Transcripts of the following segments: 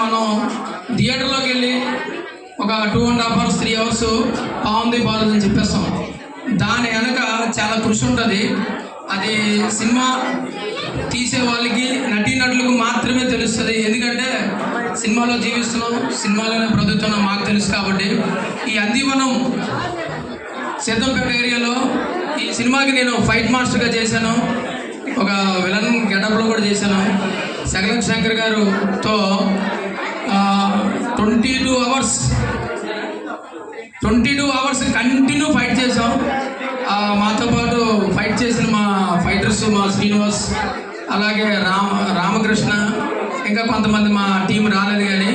మనం థియేటర్లోకి వెళ్ళి ఒక 2.5 hours 3 hours బాగుంది బాగుందని చెప్పేస్తాం. దాని వెనక చాలా కృషి ఉంటుంది. అది సినిమా తీసే వాళ్ళకి నటీనటులకు మాత్రమే తెలుస్తుంది. ఎందుకంటే సినిమాలో జీవిస్తున్నాం, సినిమాలోనే బ్రతుకుతున్నాం, మాకు తెలుసు. కాబట్టి ఈ అందివనం సీతంపేట ఏరియాలో ఈ సినిమాకి నేను ఫైట్ మాస్టర్గా చేశాను. ఒక విలన్ గెటప్లో కూడా చేశాను. సగలం శంకర్ గారుతో 22 hours కంటిన్యూ ఫైట్ చేసాం. మాతో పాటు ఫైట్ చేసిన మా ఫైటర్స్ మా శ్రీనివాస్, అలాగే రామకృష్ణ, ఇంకా కొంతమంది మా టీం రాలేదు. కానీ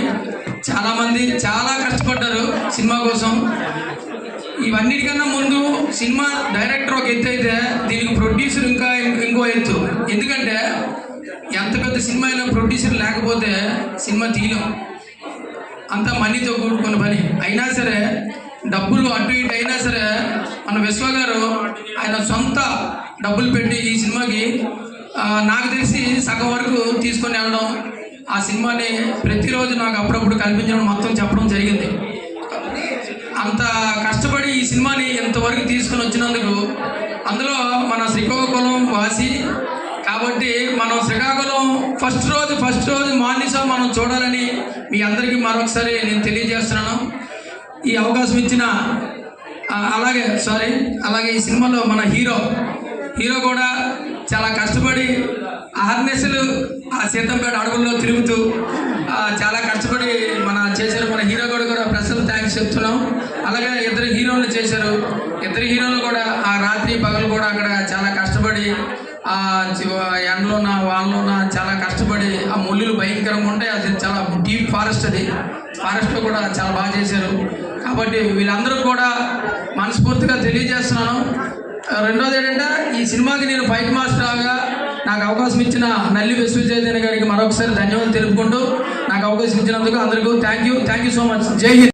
చాలామంది చాలా కష్టపడ్డారు సినిమా కోసం. ఇవన్నిటికన్నా ముందు సినిమా డైరెక్టర్ ఒక ఎత్తు అయితే దీనికి ప్రొడ్యూసర్ ఇంకో ఎత్తు. ఎందుకంటే ఎంత పెద్ద సినిమా అయినా ప్రొడ్యూసర్ లేకపోతే సినిమా తీయలేం. అంతా మనీతో కూడుకున్న పని. అయినా సరే డబ్బులు అటు ఇటు అయినా సరే మన విశ్వ గారు ఆయన సొంత డబ్బులు పెట్టి ఈ సినిమాకి నాకు తెలిసి సగం వరకు తీసుకొని వెళ్ళడం, ఆ సినిమాని ప్రతిరోజు నాకు అప్పుడప్పుడు కనిపించడం, మొత్తం చెప్పడం జరిగింది. అంత కష్టపడి ఈ సినిమాని ఎంతవరకు తీసుకొని వచ్చినందుకు, అందులో మన శ్రీకాకుళం వాసి కాబట్టి మనం శ్రీకాకుళం ఫస్ట్ రోజు మార్నింగ్ షో మనం చూడాలని మీ అందరికీ మరొకసారి నేను తెలియజేస్తున్నాను. ఈ అవకాశం ఇచ్చిన అలాగే ఈ సినిమాలో మన హీరో కూడా చాలా కష్టపడి ఆర్నెస్లు ఆ సీతంపేట అడవుల్లో తిరుగుతూ చాలా కష్టపడి చేశారు. మన హీరో కూడా ప్రశ్నలు థ్యాంక్స్ చెప్తున్నాం. అలాగే ఇద్దరు హీరోలు చేశారు. ఇద్దరు హీరోలు కూడా ఆ రాత్రి పగలు కూడా అక్కడ చాలా కష్టపడి ఎండలోన వాళ్ళలోన చాలా కష్టపడి, ఆ ముళ్ళులు భయంకరంగా ఉంటాయి. అది చాలా డీప్ ఫారెస్ట్, అది ఫారెస్ట్లో కూడా చాలా బాగా చేశారు. కాబట్టి వీళ్ళందరూ కూడా మనస్ఫూర్తిగా తెలియజేస్తున్నాను. రెండోది ఏంటంటే ఈ సినిమాకి నేను ఫైట్ మాస్టర్గా నాకు అవకాశం ఇచ్చిన నల్లి విశ్వచైతన్య గారికి మరొకసారి ధన్యవాదాలు తెలుపుకుంటూ నాకు అవకాశం ఇచ్చినందుకు అందరికీ థ్యాంక్ యూ సో మచ్. జై హింద్.